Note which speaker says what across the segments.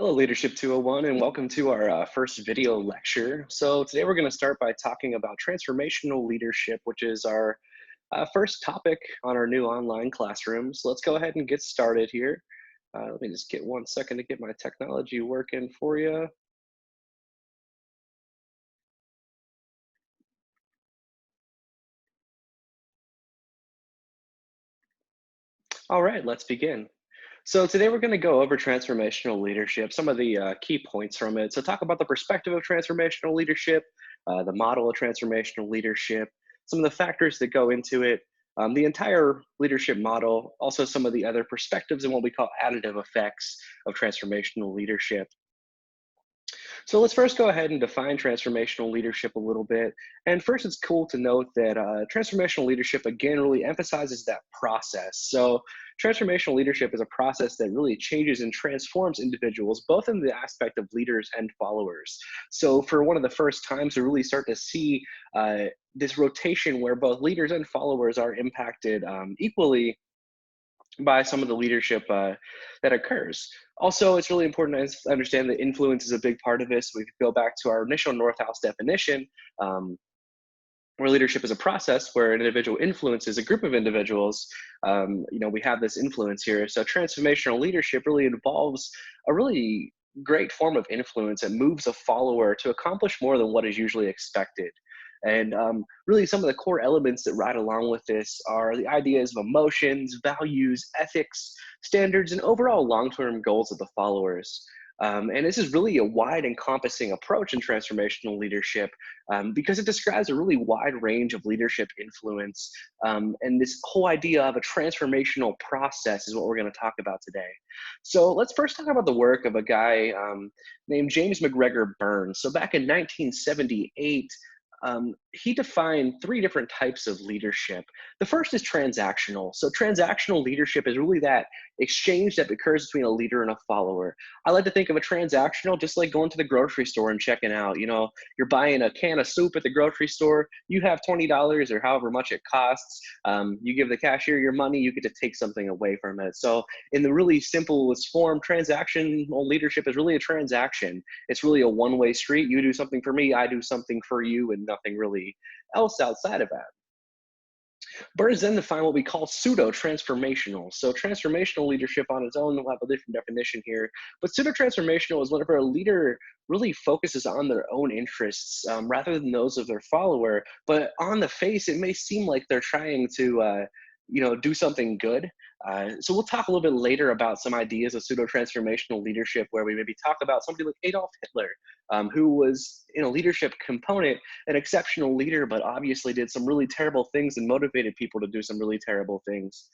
Speaker 1: Hello, Leadership 201, and welcome to our first video lecture. So today we're going to start by talking about transformational leadership, which is our first topic on our new online classroom. So let's go ahead and get started here. Let me just get 1 second to get my technology working for you. All right, let's begin. So today we're going to go over transformational leadership, some of the key points from it. So talk about the perspective of transformational leadership, the model of transformational leadership, some of the factors that go into it, the entire leadership model, also some of the other perspectives and what we call additive effects of transformational leadership. So let's first go ahead and define transformational leadership a little bit. And first, it's cool to note that transformational leadership, again, really emphasizes that process. So transformational leadership is a process that really changes and transforms individuals, both in the aspect of leaders and followers. So for one of the first times, we really start to see this rotation where both leaders and followers are impacted equally by some of the leadership that occurs. Also, it's really important to understand that influence is a big part of this. We could go back to our initial Northhouse definition, um, where leadership is a process where an individual influences a group of individuals. We have this influence here. So transformational leadership really involves a really great form of influence that moves a follower to accomplish more than what is usually expected. And really, some of the core elements that ride along with this are the ideas of emotions, values, ethics, standards, and overall long term goals of the followers. And this is really a wide encompassing approach in transformational leadership because it describes a really wide range of leadership influence. And this whole idea of a transformational process is what we're going to talk about today. So let's first talk about the work of a guy named James McGregor Burns. So back in 1978, he defined three different types of leadership. The first is transactional. So transactional leadership is really that exchange that occurs between a leader and a follower. I like to think of a transactional just like going to the grocery store and checking out. You're buying a can of soup at the grocery store. You have $20 or however much it costs. You give the cashier your money. You get to take something away from it. So in the really simplest form, transactional leadership is really a transaction. It's really a one-way street. You do something for me, I do something for you, and nothing really else outside of that. Burns then define what we call pseudo-transformational. So transformational leadership on its own, we'll have a different definition here, but pseudo-transformational is whenever a leader really focuses on their own interests rather than those of their follower, but on the face, it may seem like they're trying to do something good. So we'll talk a little bit later about some ideas of pseudo-transformational leadership where we maybe talk about somebody like Adolf Hitler, who was in a leadership component, an exceptional leader, but obviously did some really terrible things and motivated people to do some really terrible things.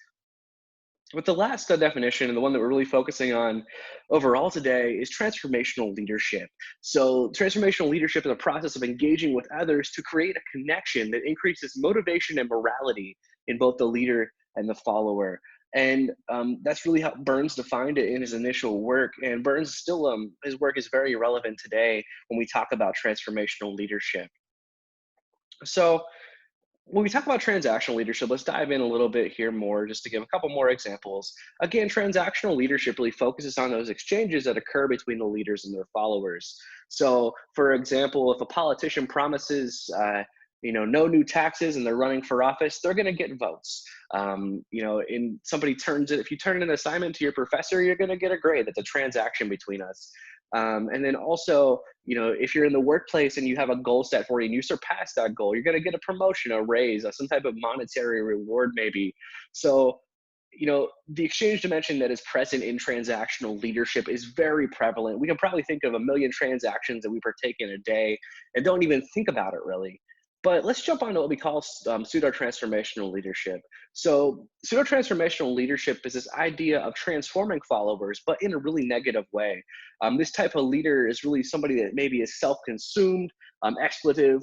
Speaker 1: But the last definition, and the one that we're really focusing on overall today, is transformational leadership. So, transformational leadership is a process of engaging with others to create a connection that increases motivation and morality in both the leader and the follower. And that's really how Burns defined it in his initial work. And Burns still, his work is very relevant today when we talk about transformational leadership. So, when we talk about transactional leadership, let's dive in a little bit here more just to give a couple more examples. Again, transactional leadership really focuses on those exchanges that occur between the leaders and their followers. So, for example, if a politician promises, no new taxes and they're running for office, they're going to get votes. If you turn in an assignment to your professor, you're going to get a grade. That's a transaction between us. And then also, if you're in the workplace and you have a goal set for you and you surpass that goal, you're going to get a promotion, a raise, some type of monetary reward, maybe. So, the exchange dimension that is present in transactional leadership is very prevalent. We can probably think of a million transactions that we partake in a day and don't even think about it really. But let's jump on to what we call pseudo-transformational leadership. So pseudo-transformational leadership is this idea of transforming followers, but in a really negative way. This type of leader is really somebody that maybe is self-consumed, expletive,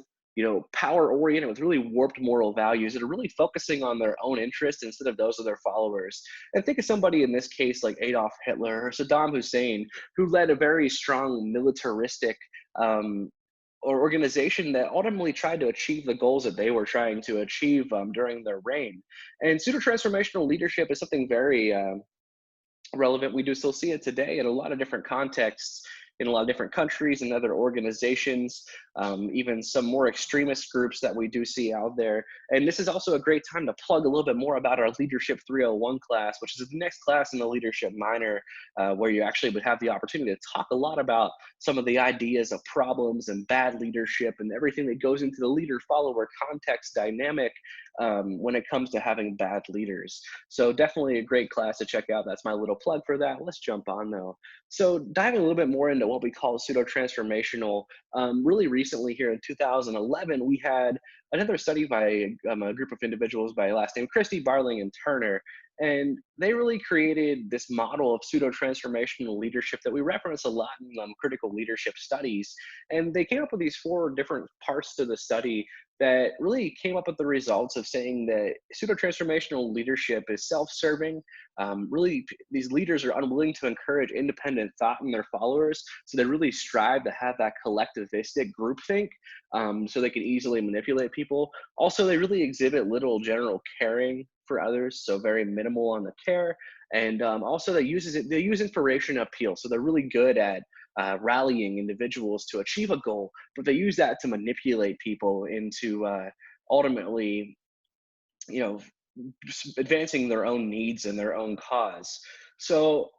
Speaker 1: power-oriented with really warped moral values that are really focusing on their own interests instead of those of their followers. And think of somebody in this case like Adolf Hitler or Saddam Hussein, who led a very strong militaristic or organization that ultimately tried to achieve the goals that they were trying to achieve during their reign. And pseudo-transformational leadership is something very relevant. We do still see it today in a lot of different contexts, in a lot of different countries and other organizations, even some more extremist groups that we do see out there. And this is also a great time to plug a little bit more about our Leadership 301 class, which is the next class in the Leadership Minor, where you actually would have the opportunity to talk a lot about some of the ideas of problems and bad leadership and everything that goes into the leader follower context dynamic when it comes to having bad leaders. So definitely a great class to check out. That's my little plug for that. Let's jump on though. So diving a little bit more into what we call pseudo-transformational, really recently here in 2011, we had another study by a group of individuals by last name Christie, Barling, and Turner. And they really created this model of pseudo-transformational leadership that we reference a lot in critical leadership studies. And they came up with these four different parts to the study that really came up with the results of saying that pseudo-transformational leadership is self-serving. Really, these leaders are unwilling to encourage independent thought in their followers, so they really strive to have that collectivistic groupthink, so they can easily manipulate people. Also, they really exhibit little general caring for others, so very minimal on the care. And also, they use information appeal, so they're really good at rallying individuals to achieve a goal, but they use that to manipulate people into ultimately, you know, advancing their own needs and their own cause. So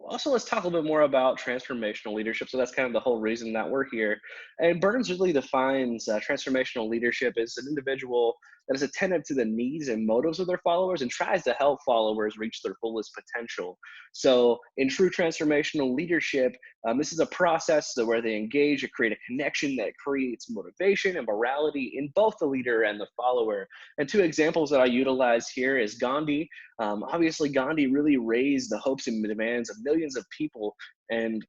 Speaker 1: also let's talk a little bit more about transformational leadership. So that's kind of the whole reason that we're here. And Burns really defines transformational leadership as an individual that is attentive to the needs and motives of their followers and tries to help followers reach their fullest potential. So in true transformational leadership, this is a process where they engage to create a connection that creates motivation and morality in both the leader and the follower. And two examples that I utilize here is Gandhi. Obviously, Gandhi really raised the hopes and demands of millions of people, and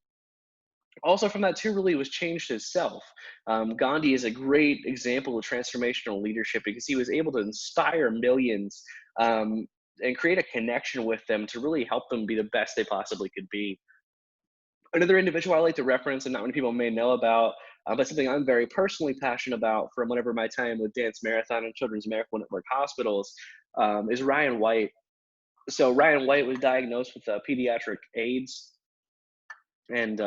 Speaker 1: also from that too really was changed himself. Gandhi is a great example of transformational leadership because he was able to inspire millions and create a connection with them to really help them be the best they possibly could be. Another individual I like to reference and not many people may know about, but something I'm very personally passionate about from whenever my time with Dance Marathon and Children's Miracle Network hospitals, is Ryan White. So Ryan White was diagnosed with pediatric AIDS, and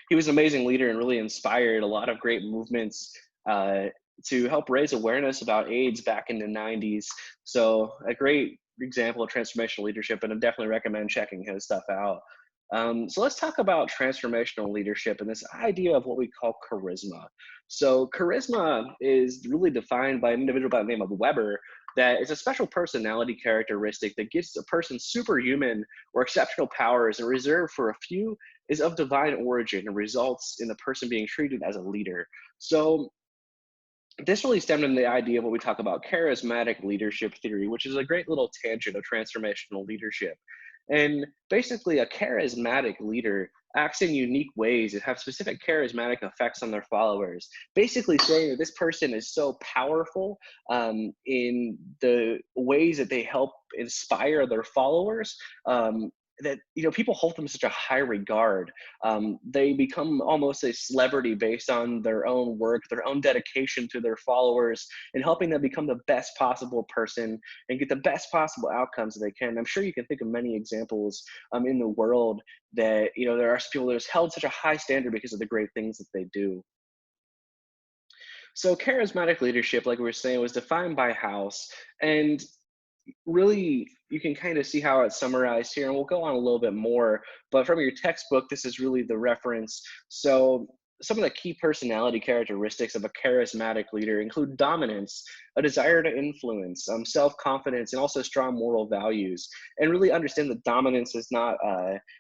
Speaker 1: he was an amazing leader and really inspired a lot of great movements uh, to help raise awareness about AIDS back in the 90s. So a great example of transformational leadership, and I definitely recommend checking his stuff out. So let's talk about transformational leadership and this idea of what we call charisma. So charisma is really defined by an individual by the name of Weber, that is a special personality characteristic that gives a person superhuman or exceptional powers and reserved for a few, is of divine origin and results in the person being treated as a leader. So this really stemmed from the idea of what we talk about charismatic leadership theory, which is a great little tangent of transformational leadership. And basically, a charismatic leader acts in unique ways that have specific charismatic effects on their followers. Basically, saying that this person is so powerful in the ways that they help inspire their followers, that people hold them in such a high regard. They become almost a celebrity based on their own work, their own dedication to their followers, and helping them become the best possible person and get the best possible outcomes that they can. I'm sure you can think of many examples in the world that there are people that have held such a high standard because of the great things that they do. So charismatic leadership, like we were saying, was defined by House, and really you can kind of see how it's summarized here, and we'll go on a little bit more, but from your textbook this is really the reference. So some of the key personality characteristics of a charismatic leader include dominance, a desire to influence, self-confidence, and also strong moral values. And really understand that dominance is not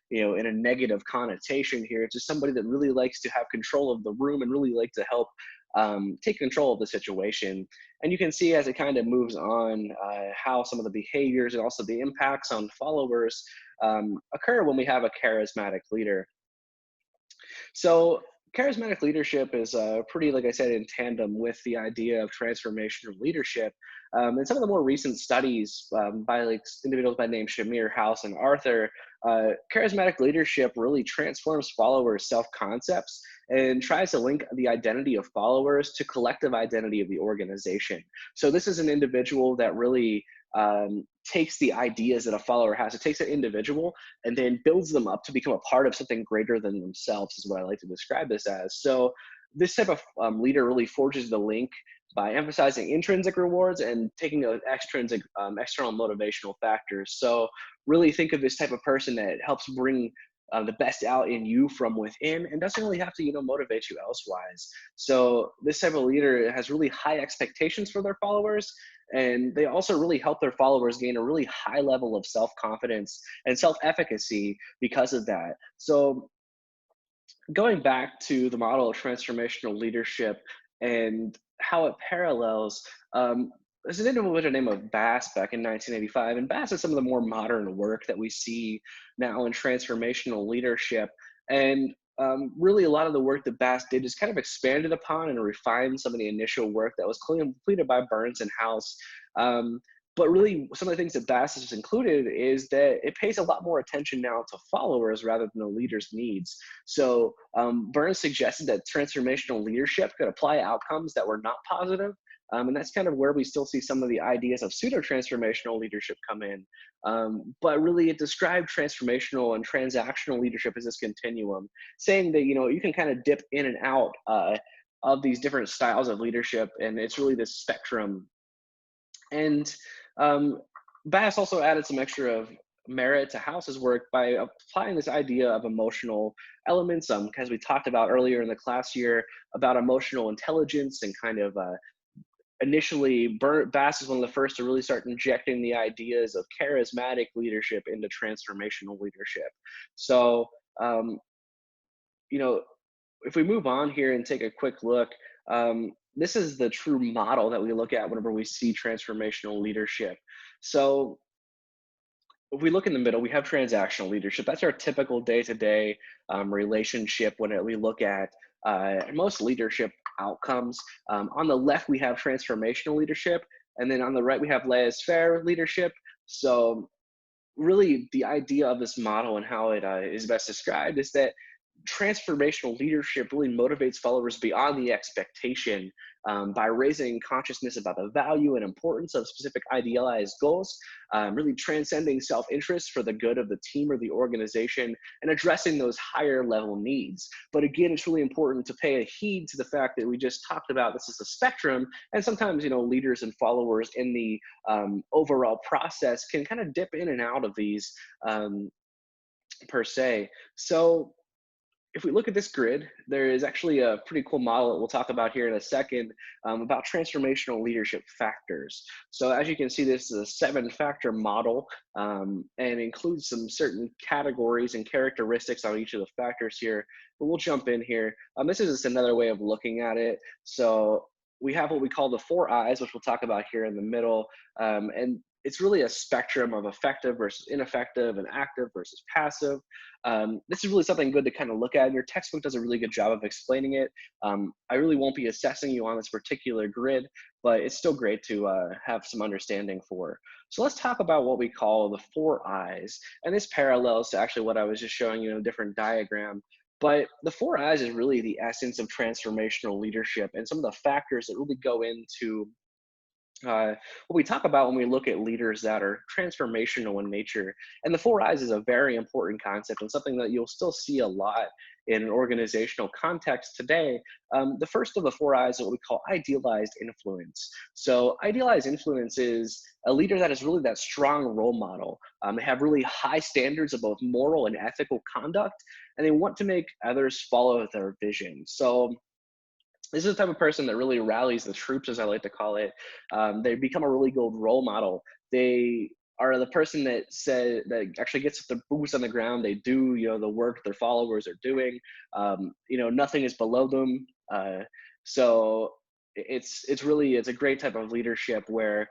Speaker 1: in a negative connotation here. It's just somebody that really likes to have control of the room and really like to help take control of the situation. And you can see as it kind of moves on how some of the behaviors and also the impacts on followers occur when we have a charismatic leader. So charismatic leadership is pretty, like I said, in tandem with the idea of transformational leadership. And some of the more recent studies by like individuals by name Shamir, House, and Arthur, charismatic leadership really transforms followers' self-concepts and tries to link the identity of followers to collective identity of the organization. So this is an individual that really takes the ideas that a follower has. It takes an individual and then builds them up to become a part of something greater than themselves, is what I like to describe this as. So this type of leader really forges the link by emphasizing intrinsic rewards and taking an extrinsic, external motivational factors. So really think of this type of person that helps bring the best out in you from within and doesn't really have to, motivate you elsewise. So this type of leader has really high expectations for their followers, and they also really help their followers gain a really high level of self-confidence and self-efficacy because of that. So going back to the model of transformational leadership and how it parallels, there's an individual by the name of Bass back in 1985, and Bass is some of the more modern work that we see now in transformational leadership. And really, a lot of the work that Bass did is kind of expanded upon and refined some of the initial work that was completed by Burns and House. Um, but really, some of the things that Bass has included is that it pays a lot more attention now to followers rather than the leader's needs. So Burns suggested that transformational leadership could apply outcomes that were not positive. And that's kind of where we still see some of the ideas of pseudo-transformational leadership come in. But really, it described transformational and transactional leadership as this continuum, saying that, you can kind of dip in and out of these different styles of leadership, and it's really this spectrum. And Bass also added some extra of merit to House's work by applying this idea of emotional elements, as we talked about earlier in the class year about emotional intelligence and kind of initially Bass is one of the first to really start injecting the ideas of charismatic leadership into transformational leadership. So, um, you know, if we move on here and take a quick look, this is the true model that we look at whenever we see transformational leadership. So if we look in the middle, we have transactional leadership. That's our typical day-to-day relationship when we look at most leadership outcomes. On the left, we have transformational leadership, and then on the right, we have laissez-faire leadership. So really, the idea of this model and how it is best described is that transformational leadership really motivates followers beyond the expectation by raising consciousness about the value and importance of specific idealized goals, really transcending self-interest for the good of the team or the organization, and addressing those higher level needs. But again, it's really important to pay a heed to the fact that we just talked about this is a spectrum, and sometimes, leaders and followers in the overall process can kind of dip in and out of these per se. So if we look at this grid, there is actually a pretty cool model that we'll talk about here in a second about transformational leadership factors. So as you can see, this is a 7-factor model and includes some certain categories and characteristics on each of the factors here. But we'll jump in here. This is just another way of looking at it. So we have what we call the 4 I's, which we'll talk about here in the middle. And it's really a spectrum of effective versus ineffective and active versus passive. This is really something good to kind of look at. And your textbook does a really good job of explaining it. I really won't be assessing you on this particular grid, but it's still great to have some understanding for. So let's talk about what we call the 4 I's. And this parallels to actually what I was just showing you in a different diagram. But the 4 I's is really the essence of transformational leadership and some of the factors that really go into what we talk about when we look at leaders that are transformational in nature. And the 4 I's is a very important concept and something that you'll still see a lot in an organizational context today. The first of the 4 I's is what we call idealized influence. So idealized influence is a leader that is really that strong role model. They have really high standards of both moral and ethical conduct, and they want to make others follow their vision. So this is the type of person that really rallies the troops, as I like to call it. They become a really good role model. They are the person that actually gets the boots on the ground. They do the work their followers are doing. Nothing is below them. So it's a great type of leadership where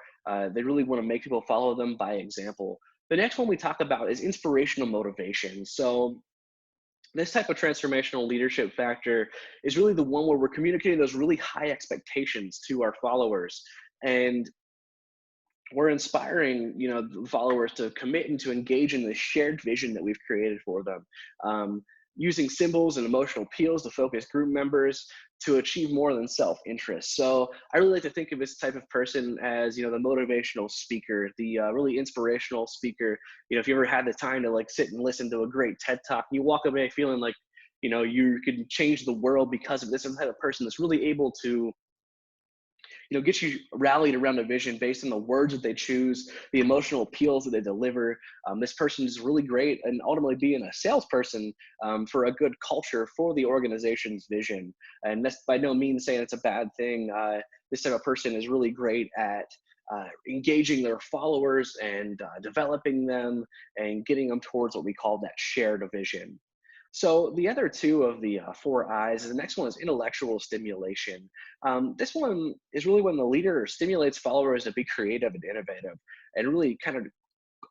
Speaker 1: they really want to make people follow them by example. The next one we talk about is inspirational motivation. So this type of transformational leadership factor is really the one where we're communicating those really high expectations to our followers, and we're inspiring the followers to commit and to engage in the shared vision that we've created for them. using symbols and emotional appeals to focus group members to achieve more than self-interest. So I really like to think of this type of person as, the motivational speaker, the really inspirational speaker. If you ever had the time to like sit and listen to a great TED talk, you walk away feeling like, you can change the world because of this type of person that's really able to get you rallied around a vision based on the words that they choose, the emotional appeals that they deliver. This person is really great, and ultimately being a salesperson for a good culture for the organization's vision. And that's by no means saying it's a bad thing. This type of person is really great at engaging their followers and developing them and getting them towards what we call that shared vision. So the other two of the four I's, the next one is intellectual stimulation. This one is really when the leader stimulates followers to be creative and innovative, and really kind of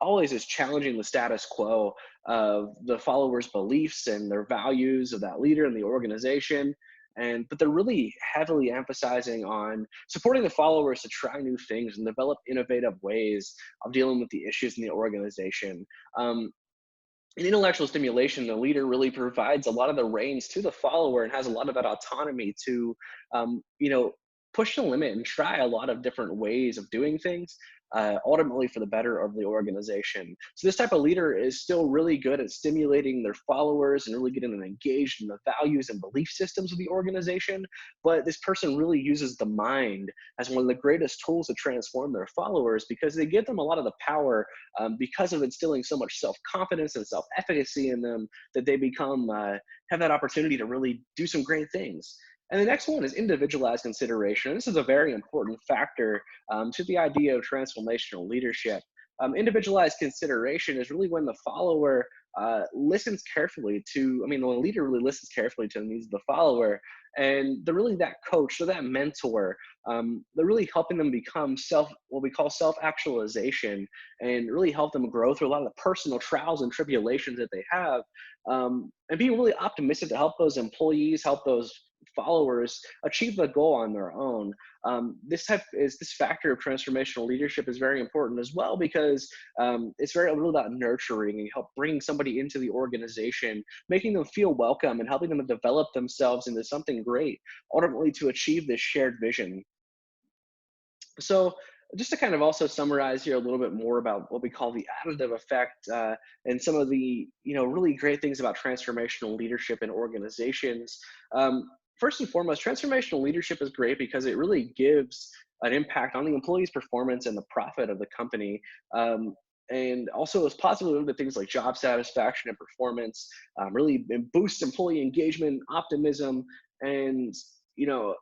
Speaker 1: always is challenging the status quo of the followers' beliefs and their values of that leader and the organization. But they're really heavily emphasizing on supporting the followers to try new things and develop innovative ways of dealing with the issues in the organization. Um, in intellectual stimulation, the leader really provides a lot of the reins to the follower and has a lot of that autonomy to, push the limit and try a lot of different ways of doing things, ultimately for the better of the organization. So this type of leader is still really good at stimulating their followers and really getting them engaged in the values and belief systems of the organization. But this person really uses the mind as one of the greatest tools to transform their followers because they give them a lot of the power because of instilling so much self-confidence and self-efficacy in them that they become have that opportunity to really do some great things. And the next one is individualized consideration. This is a very important factor to the idea of transformational leadership. Individualized consideration is really when the follower listens carefully to, when the leader really listens carefully to the needs of the follower, and they're really that coach or that mentor. They're really helping them become what we call self-actualization, and really help them grow through a lot of the personal trials and tribulations that they have, and being really optimistic to help those employees, help those followers achieve the goal on their own. This factor of transformational leadership is very important as well because it's very little about nurturing and help bringing somebody into the organization, making them feel welcome and helping them develop themselves into something great, ultimately to achieve this shared vision. So just to kind of also summarize here a little bit more about what we call the additive effect and some of the really great things about transformational leadership in organizations. First and foremost, transformational leadership is great because it really gives an impact on the employee's performance and the profit of the company. And also is positively linked to things like job satisfaction and performance, really boosts employee engagement, optimism, and you know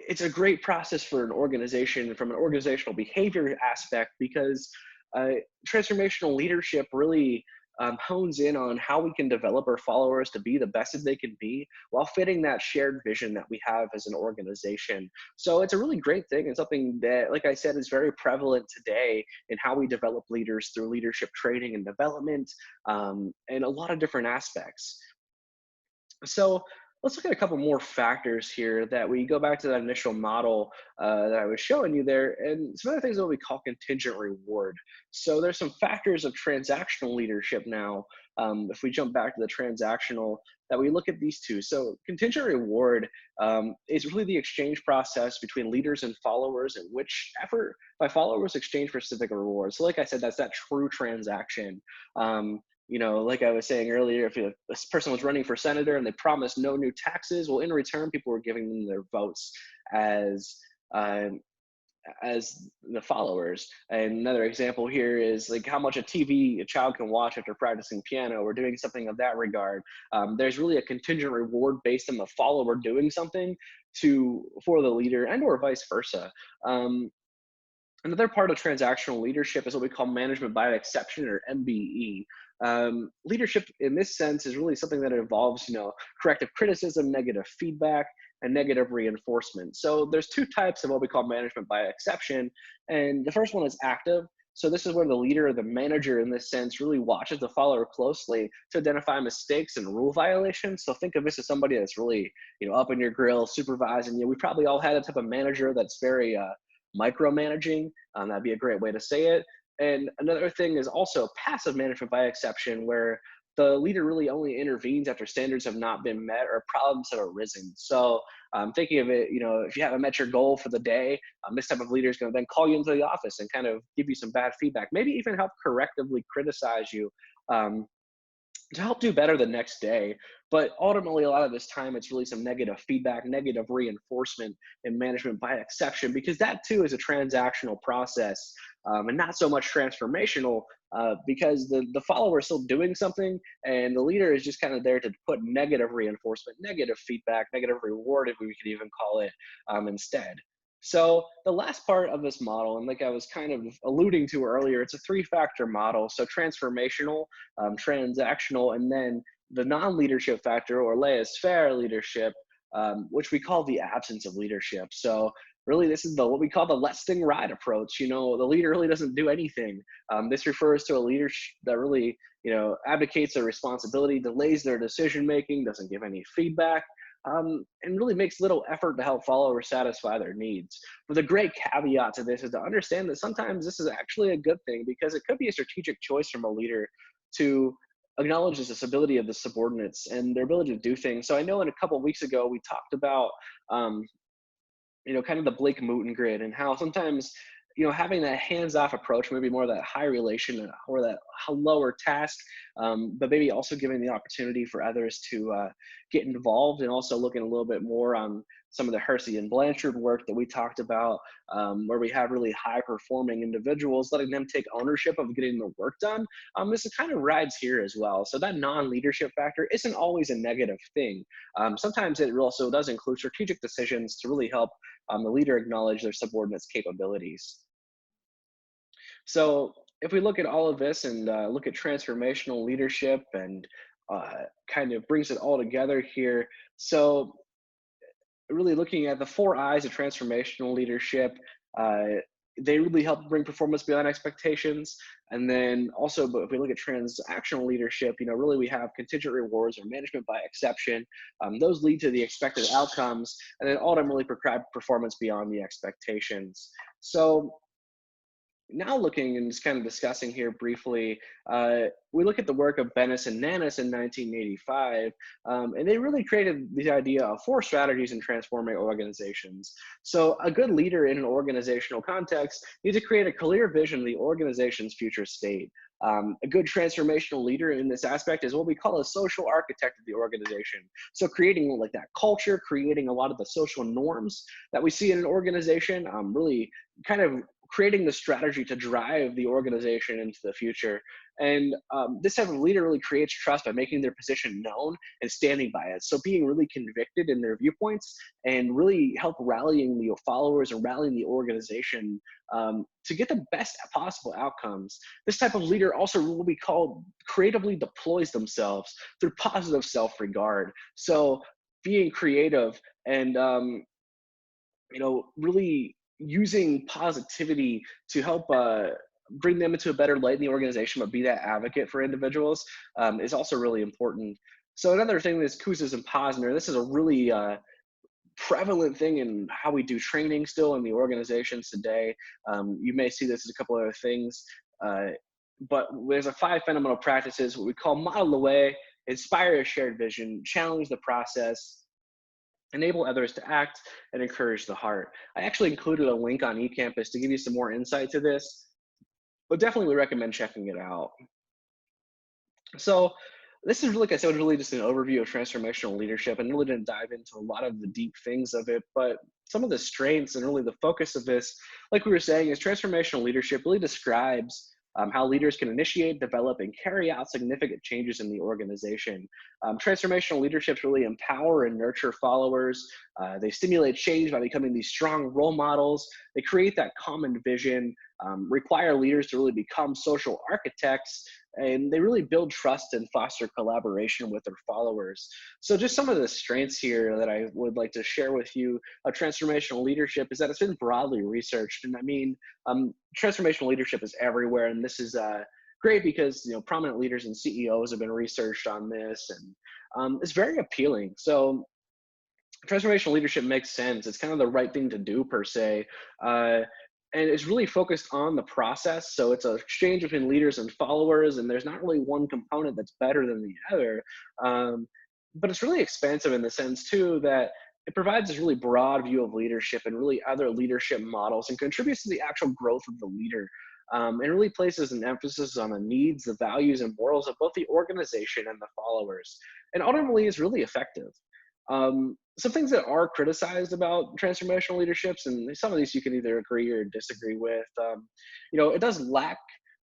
Speaker 1: it's a great process for an organization from an organizational behavior aspect because uh, transformational leadership really hones in on how we can develop our followers to be the best that they can be while fitting that shared vision that we have as an organization. So it's a really great thing and something that, like I said, is very prevalent today in how we develop leaders through leadership training and development and a lot of different aspects. So let's look at a couple more factors here that we go back to that initial model that I was showing you there, and some other things that we call contingent reward. So there's some factors of transactional leadership now. If we jump back to the transactional, that we look at these two. So contingent reward is really the exchange process between leaders and followers, in which effort by followers exchange for specific rewards. So like I said, that's that true transaction. Like I was saying earlier, if this person was running for senator and they promised no new taxes, well, in return, people were giving them their votes as um, as the followers. And another example here is like how much a child can watch after practicing piano or doing something of that regard. There's really a contingent reward based on the follower doing something for the leader, and or vice versa. Another part of transactional leadership is what we call management by exception, or MBE. Leadership in this sense is really something that involves, corrective criticism, negative feedback, and negative reinforcement. So there's two types of what we call management by exception. And the first one is active. So this is where the leader or the manager in this sense really watches the follower closely to identify mistakes and rule violations. So think of this as somebody that's really, up in your grill, supervising you. We probably all had a type of manager that's very micromanaging. That'd be a great way to say it. And another thing is also passive management by exception, where the leader really only intervenes after standards have not been met or problems have arisen. So thinking of it, if you haven't met your goal for the day, this type of leader is going to then call you into the office and kind of give you some bad feedback, maybe even help correctively criticize you. Um, to help do better the next day. But ultimately, a lot of this time, it's really some negative feedback, negative reinforcement, and management by exception, because that too is a transactional process and not so much transformational. Because the follower is still doing something, and the leader is just kind of there to put negative reinforcement, negative feedback, negative reward, if we could even call it, instead. So the last part of this model, and like I was kind of alluding to earlier, it's a three-factor model. So transformational, transactional, and then the non-leadership factor, or laissez-faire leadership, which we call the absence of leadership. So really, this is the what we call the let thing ride approach. The leader really doesn't do anything. This refers to a leader that really, abdicates their responsibility, delays their decision making, doesn't give any feedback. And really makes little effort to help followers satisfy their needs. But the great caveat to this is to understand that sometimes this is actually a good thing, because it could be a strategic choice from a leader to acknowledge the disability of the subordinates and their ability to do things. So I know in a couple of weeks ago we talked about um, kind of the Blake Mooten grid, and how sometimes, having that hands-off approach, maybe more of that high relation or that lower task, but maybe also giving the opportunity for others to get involved, and also looking a little bit more on some of the Hersey and Blanchard work that we talked about, where we have really high performing individuals, letting them take ownership of getting the work done. This kind of rides here as well. So that non-leadership factor isn't always a negative thing. Sometimes it also does include strategic decisions to really help the leader acknowledge their subordinates' capabilities. So if we look at all of this and look at transformational leadership and kind of brings it all together here. So really looking at the four I's of transformational leadership, uh, they really help bring performance beyond expectations. And then also, but if we look at transactional leadership, really we have contingent rewards or management by exception. Those lead to the expected outcomes, and then ultimately prescribe performance beyond the expectations. So now looking and just kind of discussing here briefly, we look at the work of Bennis and Nanis in 1985, and they really created the idea of four strategies in transforming organizations. So a good leader in an organizational context needs to create a clear vision of the organization's future state. A good transformational leader in this aspect is what we call a social architect of the organization. So creating like that culture, creating a lot of the social norms that we see in an organization, really kind of creating the strategy to drive the organization into the future. And this type of leader really creates trust by making their position known and standing by it. So being really convicted in their viewpoints and really help rallying the followers and rallying the organization to get the best possible outcomes. This type of leader also what we call creatively deploys themselves through positive self-regard. So being creative and really using positivity to help bring them into a better light in the organization, but be that advocate for individuals is also really important. So another thing is Kouzes and Posner. This is a really prevalent thing in how we do training still in the organizations today. You may see this as a couple other things, but there's a 5 fundamental practices, what we call model the way, inspire a shared vision, challenge the process, enable others to act, and encourage the heart. I actually included a link on eCampus to give you some more insight to this, but definitely would recommend checking it out. So this is, like I said, really just an overview of transformational leadership, and really didn't dive into a lot of the deep things of it, but some of the strengths and really the focus of this, like we were saying, is transformational leadership really describes how leaders can initiate, develop, and carry out significant changes in the organization. Transformational leaderships really empower and nurture followers. They stimulate change by becoming these strong role models. They create that common vision, require leaders to really become social architects, and they really build trust and foster collaboration with their followers. So just some of the strengths here that I would like to share with you of transformational leadership is that it's been broadly researched. And I mean, transformational leadership is everywhere, and this is great because prominent leaders and CEOs have been researched on this, and it's very appealing. So transformational leadership makes sense. It's kind of the right thing to do per se. and it's really focused on the process. So it's an exchange between leaders and followers, and there's not really one component that's better than the other. Um, but it's really expansive in the sense too that it provides this really broad view of leadership and really other leadership models, and contributes to the actual growth of the leader. And really places an emphasis on the needs, the values, and morals of both the organization and the followers, and ultimately is really effective. Some things that are criticized about transformational leaderships, and some of these you can either agree or disagree with. It does lack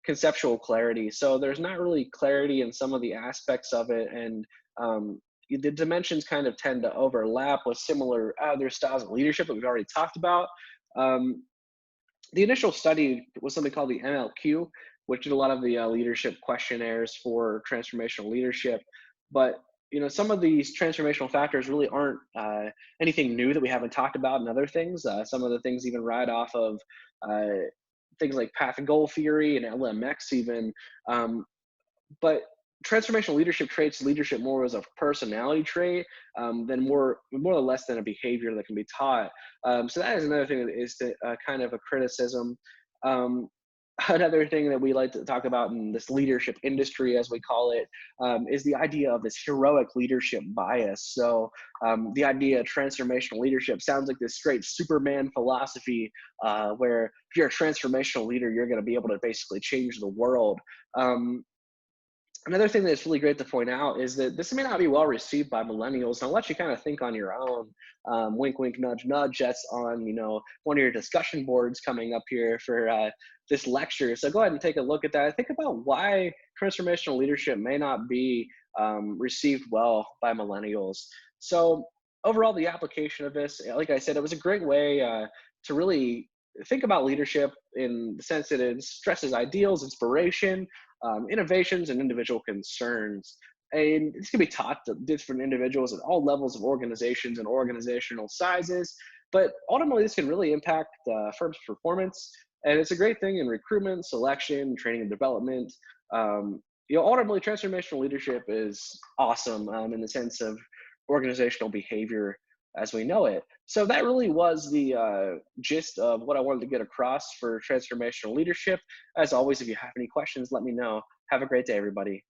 Speaker 1: conceptual clarity, so there's not really clarity in some of the aspects of it, and the dimensions kind of tend to overlap with similar other styles of leadership that we've already talked about. Um, the initial study was something called the MLQ, which did a lot of the leadership questionnaires for transformational leadership. But some of these transformational factors really aren't anything new that we haven't talked about in other things. Some of the things even ride off of uh, things like path and goal theory and LMX even. Um, but transformational leadership traits leadership more as a personality trait than more or less than a behavior that can be taught. So that is another thing that is kind of a criticism. Um, Another thing that we like to talk about in this leadership industry, as we call it, is the idea of this heroic leadership bias. So the idea of transformational leadership sounds like this straight Superman philosophy, where if you're a transformational leader, you're going to be able to basically change the world. Um, Another thing that's really great to point out is that this may not be well received by millennials, and I'll let you kind of think on your own. Wink, wink, nudge, nudge. That's on one of your discussion boards coming up here for this lecture. So go ahead and take a look at that. Think about why transformational leadership may not be received well by millennials. So overall, the application of this, like I said, it was a great way to really think about leadership in the sense that it stresses ideals, inspiration, innovations, and individual concerns. And this can be taught to different individuals at all levels of organizations and organizational sizes. But ultimately, this can really impact the firm's performance. And it's a great thing in recruitment, selection, training, and development. Ultimately, transformational leadership is awesome in the sense of organizational behavior as we know it. So that really was the gist of what I wanted to get across for transformational leadership. As always, if you have any questions, let me know. Have a great day, everybody.